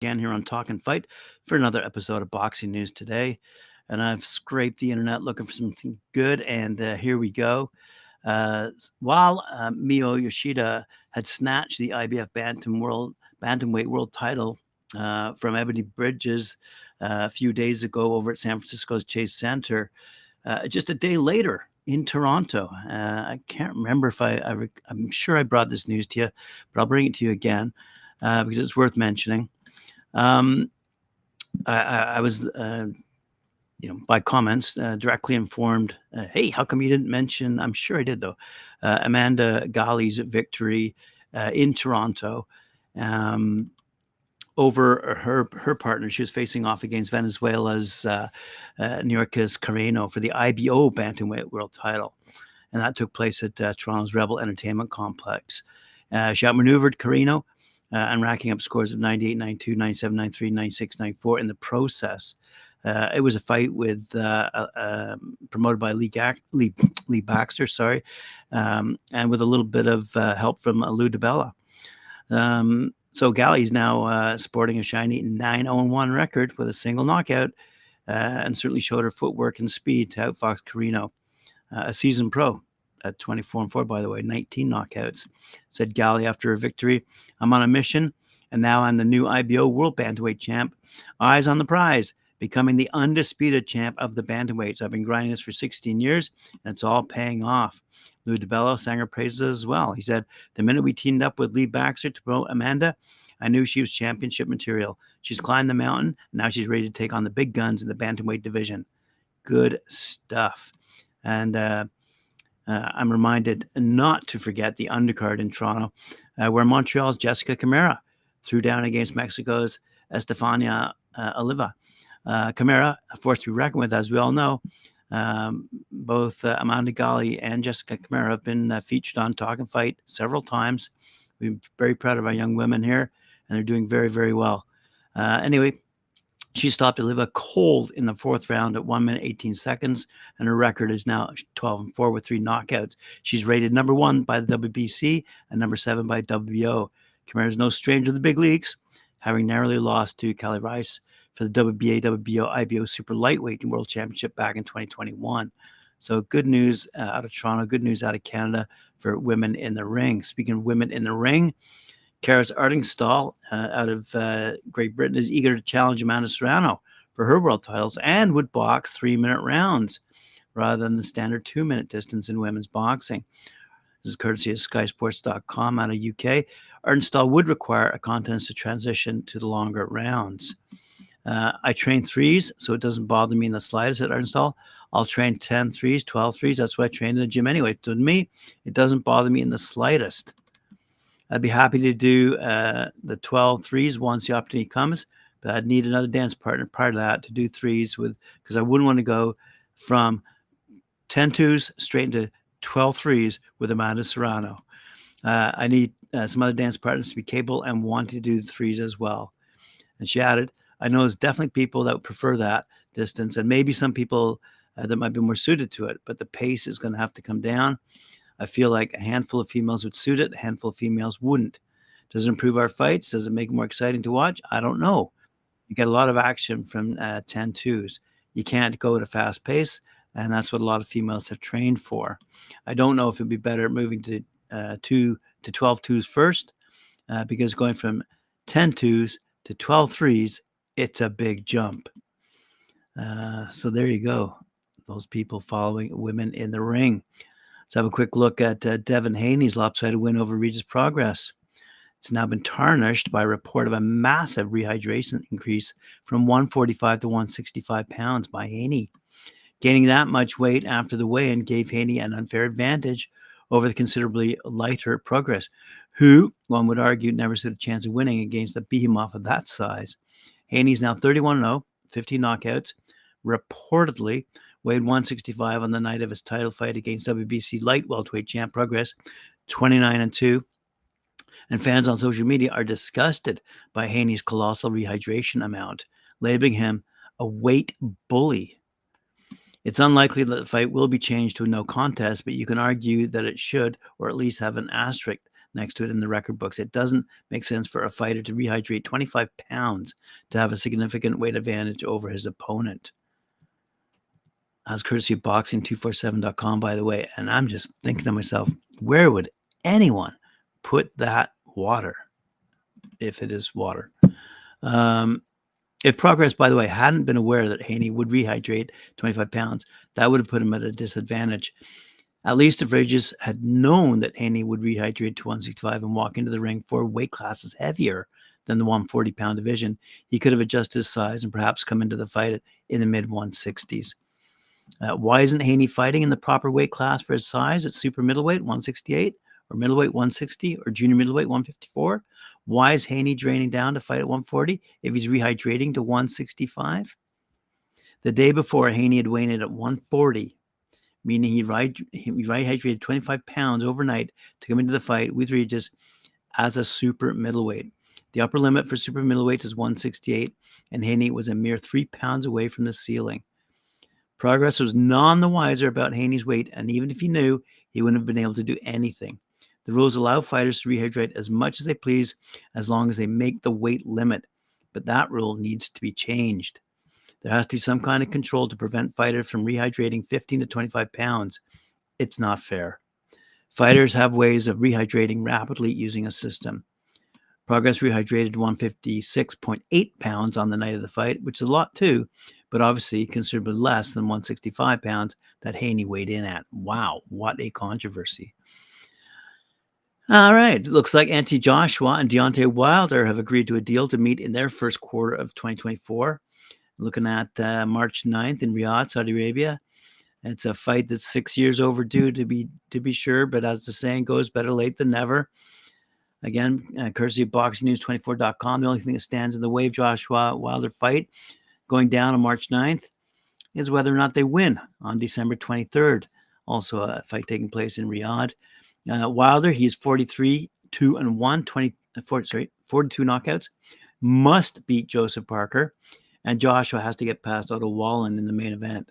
again here on Talkin Fight for another episode of Boxing News Today. And I've scraped the internet looking for something good, and here we go. While Mio Yoshida had snatched the IBF Bantamweight World title from Ebanie Bridges a few days ago over at San Francisco's Chase Center, just a day later in Toronto. I can't remember if I'm sure I brought this news to you, but I'll bring it to you again because it's worth mentioning. Um, I was, by comments, directly informed. Hey, how come you didn't mention? I'm sure I did though. Amanda Galle's victory in Toronto over her partner. She was facing off against Venezuela's Nurkis Carreno for the IBO Bantamweight World title, and that took place at Toronto's Rebel Entertainment Complex. She outmaneuvered Carreno and racking up scores of 98, 92, 97, 93, 96, 94 in the process. It was a fight with promoted by Lee Baxter, and with a little bit of help from Lou DiBella. So Galle's now sporting a shiny 9-0-1 record with a single knockout, and certainly showed her footwork and speed to outfox Carreno, a seasoned pro at 24-4, by the way, 19 knockouts. Said Galle after her victory, "I'm on a mission, and now I'm the new IBO World Bantamweight champ. Eyes on the prize, becoming the undisputed champ of the bantamweights. I've been grinding this for 16 years, and it's all paying off." Lou DiBella sang her praises as well. He said, "The minute we teamed up with Lee Baxter to promote Amanda, I knew she was championship material. She's climbed the mountain, and now she's ready to take on the big guns in the bantamweight division." Good stuff. And I'm reminded not to forget the undercard in Toronto, where Montreal's Jessica Camara threw down against Mexico's Estefania Oliva. Camara, a force to be reckoned with, as we all know. Both Amanda Galle and Jessica Camara have been featured on Talkin Fight several times. We're very proud of our young women here, and they're doing very, very well. Anyway, she stopped Oliva cold in the fourth round at 1 minute 18 seconds, and her record is now 12-4 with 3 knockouts. She's rated number 1 by the WBC and number 7 by WBO. Camara is no stranger to the big leagues, having narrowly lost to Kelly Rice for the WBA, WBO, IBO Super Lightweight World Championship back in 2021. So good news out of Toronto, good news out of Canada for women in the ring. Speaking of women in the ring, Kariss Artingstall out of Great Britain is eager to challenge Amanda Serrano for her world titles and would box 3-minute rounds rather than the standard 2-minute distance in women's boxing. This is courtesy of SkySports.com out of UK. Artingstall would require a contest to transition to the longer rounds. I train threes, so it doesn't bother me in the slightest at Artingstall. I'll train 10 threes, 12 threes. That's what I train in the gym anyway. To me, it doesn't bother me in the slightest. I'd be happy to do the 12 threes once the opportunity comes, but I'd need another dance partner prior to that to do threes with, because I wouldn't want to go from 10 twos straight into 12 threes with Amanda Serrano. I need some other dance partners to be capable and want to do the threes as well. And she added, "I know there's definitely people that would prefer that distance, and maybe some people that might be more suited to it, but the pace is going to have to come down. I feel like a handful of females would suit it, a handful of females wouldn't. Does it improve our fights? Does it make it more exciting to watch? I don't know. You get a lot of action from 10 twos. You can't go at a fast pace, and that's what a lot of females have trained for. I don't know if it'd be better moving to 2 to 12 twos first, because going from 10 twos to 12 threes, it's a big jump." So there you go. Those people following women in the ring. Let's have a quick look at Devin Haney's lopsided win over Regis Prograis. It's now been tarnished by a report of a massive rehydration increase from 145 to 165 pounds by Haney. Gaining that much weight after the weigh-in gave Haney an unfair advantage over the considerably lighter Prograis, who, one would argue, never stood a chance of winning against a behemoth of that size. Haney's now 31-0, 15 knockouts, reportedly weighed 165 on the night of his title fight against WBC light welterweight champ Prograis, 29-2. And fans on social media are disgusted by Haney's colossal rehydration amount, labeling him a weight bully. It's unlikely that the fight will be changed to a no contest, but you can argue that it should, or at least have an asterisk next to it in the record books. It doesn't make sense for a fighter to rehydrate 25 pounds to have a significant weight advantage over his opponent. That's courtesy of boxing247.com, by the way. And I'm just thinking to myself, where would anyone put that water, if it is water? If Prograis, by the way, hadn't been aware that Haney would rehydrate 25 pounds, that would have put him at a disadvantage. At least if Regis had known that Haney would rehydrate to 165 and walk into the ring 4 weight classes heavier than the 140-pound division, he could have adjusted his size and perhaps come into the fight in the mid-160s. Why isn't Haney fighting in the proper weight class for his size at super middleweight 168 or middleweight 160 or junior middleweight 154? Why is Haney draining down to fight at 140 if he's rehydrating to 165? The day before, Haney had weighed in at 140, meaning he rehydrated 25 pounds overnight to come into the fight with Regis as a super middleweight. The upper limit for super middleweights is 168, and Haney was a mere 3 pounds away from the ceiling. Prograis was none the wiser about Haney's weight, and even if he knew, he wouldn't have been able to do anything. The rules allow fighters to rehydrate as much as they please as long as they make the weight limit, but that rule needs to be changed. There has to be some kind of control to prevent fighters from rehydrating 15 to 25 pounds. It's not fair. Fighters have ways of rehydrating rapidly using a system. Prograis rehydrated 156.8 pounds on the night of the fight, which is a lot too, but obviously considerably less than 165 pounds that Haney weighed in at. Wow, what a controversy. All right, it looks like Anthony Joshua and Deontay Wilder have agreed to a deal to meet in their first quarter of 2024. Looking at March 9th in Riyadh, Saudi Arabia. It's a fight that's 6 years overdue to be sure, but as the saying goes, better late than never. Again, courtesy of BoxingNews24.com, the only thing that stands in the way of Joshua-Wilder fight going down on March 9th is whether or not they win on December 23rd. Also a fight taking place in Riyadh. Wilder, he's 43-2-1, 42 knockouts, must beat Joseph Parker, and Joshua has to get past Otto Wallin in the main event.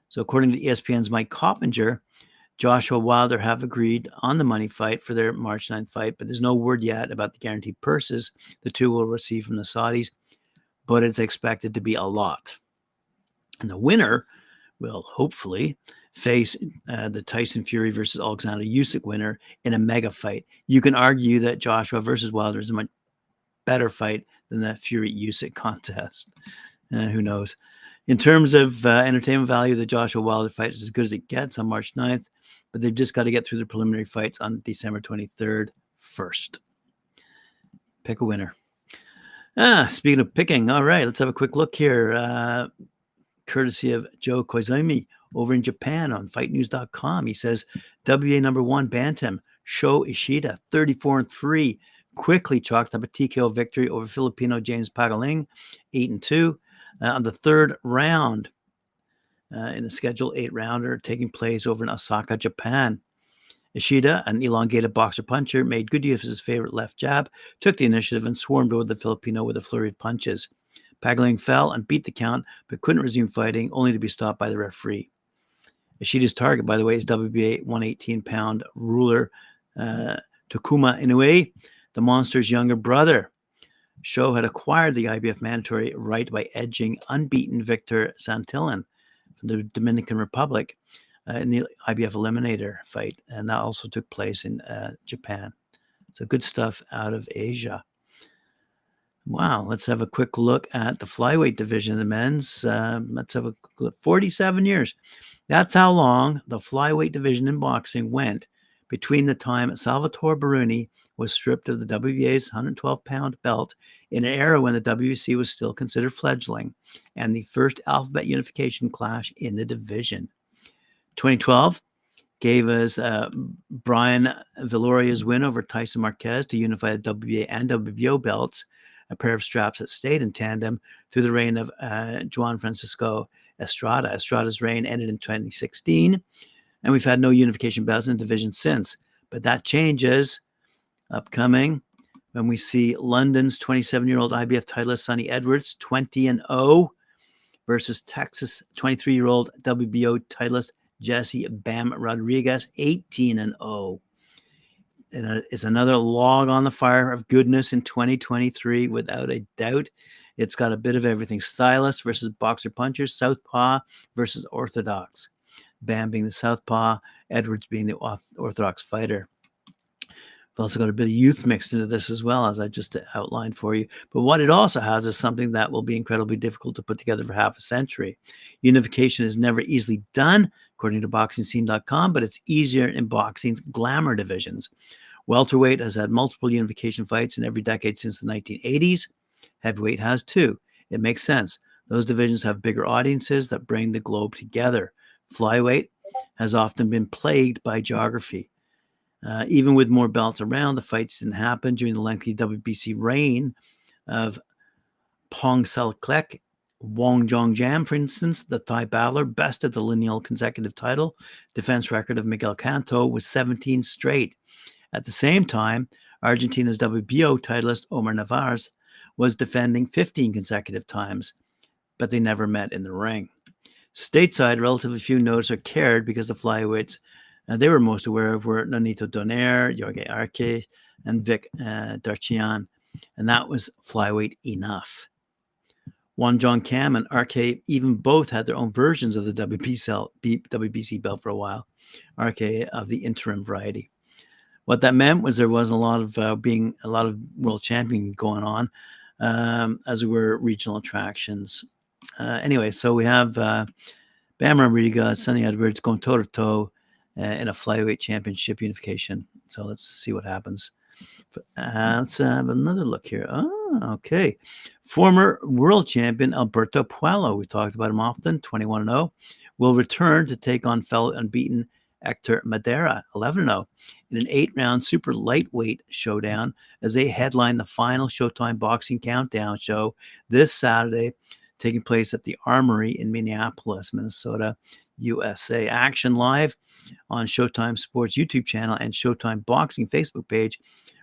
So according to ESPN's Mike Coppinger, Joshua Wilder have agreed on the money fight for their March 9th fight, but there's no word yet about the guaranteed purses the two will receive from the Saudis, but it's expected to be a lot. And the winner will hopefully face the Tyson Fury versus Alexander Usyk winner in a mega fight. You can argue that Joshua versus Wilder is a much better fight than the Fury-Usyk contest. Who knows? In terms of entertainment value, the Joshua Wilder fight is as good as it gets on March 9th, but they've just got to get through the preliminary fights on December 23rd first. Pick a winner. Speaking of picking, all right, let's have a quick look here. Courtesy of Joe Koizumi over in Japan on fightnews.com. He says, WA number 1 Bantam, Sho Ishida, 34-3, quickly chalked up a TKO victory over Filipino James Pagaling, 8-2. On the third round in a scheduled 8-rounder taking place over in Osaka, Japan. Ishida, an elongated boxer-puncher, made good use of his favorite left jab, took the initiative, and swarmed over the Filipino with a flurry of punches. Pagaling fell and beat the count, but couldn't resume fighting, only to be stopped by the referee. Ishida's target, by the way, is WBA 118-pound ruler Takuma Inoue, the monster's younger brother. Sho had acquired the IBF mandatory right by edging unbeaten Victor Santillan from the Dominican Republic in the IBF Eliminator fight, and that also took place in Japan. So good stuff out of Asia. Wow, let's have a quick look at the flyweight division of the men's. Let's have a look. 47 years. That's how long the flyweight division in boxing went between the time Salvatore Baruni was stripped of the WBA's 112-pound belt in an era when the WBC was still considered fledgling, and the first alphabet unification clash in the division. 2012 gave us Brian Villoria's win over Tyson Marquez to unify the WBA and WBO belts, a pair of straps that stayed in tandem through the reign of Juan Francisco Estrada. Estrada's reign ended in 2016, and we've had no unification belts in the division since. But that changes upcoming when we see London's 27-year-old IBF titleist Sonny Edwards, 20-0, versus Texas 23-year-old WBO titleist Jesse Bam Rodriguez, 18-0. is another log on the fire of goodness in 2023, without a doubt. It's got a bit of everything. Stylist versus boxer puncher, southpaw versus orthodox. Bam being the southpaw, Edwards being the orthodox fighter. We've also got a bit of youth mixed into this as well, as I just outlined for you. But what it also has is something that will be incredibly difficult to put together for half a century. Unification is never easily done, according to BoxingScene.com, but it's easier in boxing's glamour divisions. Welterweight has had multiple unification fights in every decade since the 1980s. Heavyweight has too. It makes sense. Those divisions have bigger audiences that bring the globe together. Flyweight has often been plagued by geography. Even with more belts around, the fights didn't happen during the lengthy WBC reign of Pong Selklek. Wong Jongjam, for instance, the Thai battler, bested the lineal consecutive title defense record of Miguel Canto with 17 straight. At the same time, Argentina's WBO titleist Omar Navarez was defending 15 consecutive times, but they never met in the ring. Stateside, relatively few noticed or cared because the flyweights they were most aware of were Nonito Donaire, Jorge Arce, and Vic Darchian, and that was flyweight enough. Won John Cam and Arce even both had their own versions of the WBC belt for a while, Arce of the interim variety. What that meant was there wasn't a lot of world champion going on, as there were regional attractions. Anyway, so we have Bam Rodriguez, Sonny Edwards going toe-to-toe in a flyweight championship unification. So let's see what happens. Let's have another look here. Oh, okay. Former world champion Alberto Puello, we talked about him often, 21-0, will return to take on fellow unbeaten Hector Madera, 11-0, in an 8-round super lightweight showdown as they headline the final Showtime Boxing Countdown show this Saturday, taking place at the Armory in Minneapolis, Minnesota, USA. Action live on Showtime Sports YouTube channel and Showtime Boxing Facebook page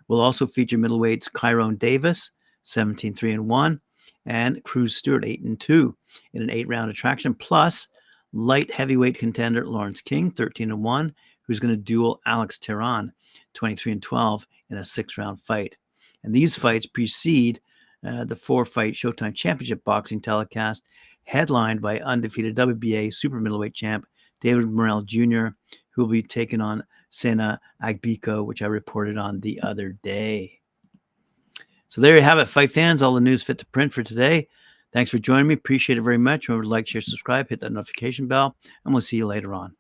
will also feature middleweights Kyron Davis, 17-3-1, and Cruz Stewart, 8-2, in an 8-round attraction, plus light heavyweight contender Lawrence King, 13-1, who's going to duel Alex Tehran, 23-12, in a 6-round fight. And these fights precede the 4-fight Showtime Championship Boxing telecast, headlined by undefeated WBA super middleweight champ David Morrell Jr., who will be taking on Sena Agbiko, which I reported on the other day. So there you have it, fight fans. All the news fit to print for today. Thanks for joining me. Appreciate it very much. Remember to like, share, subscribe, hit that notification bell, and we'll see you later on.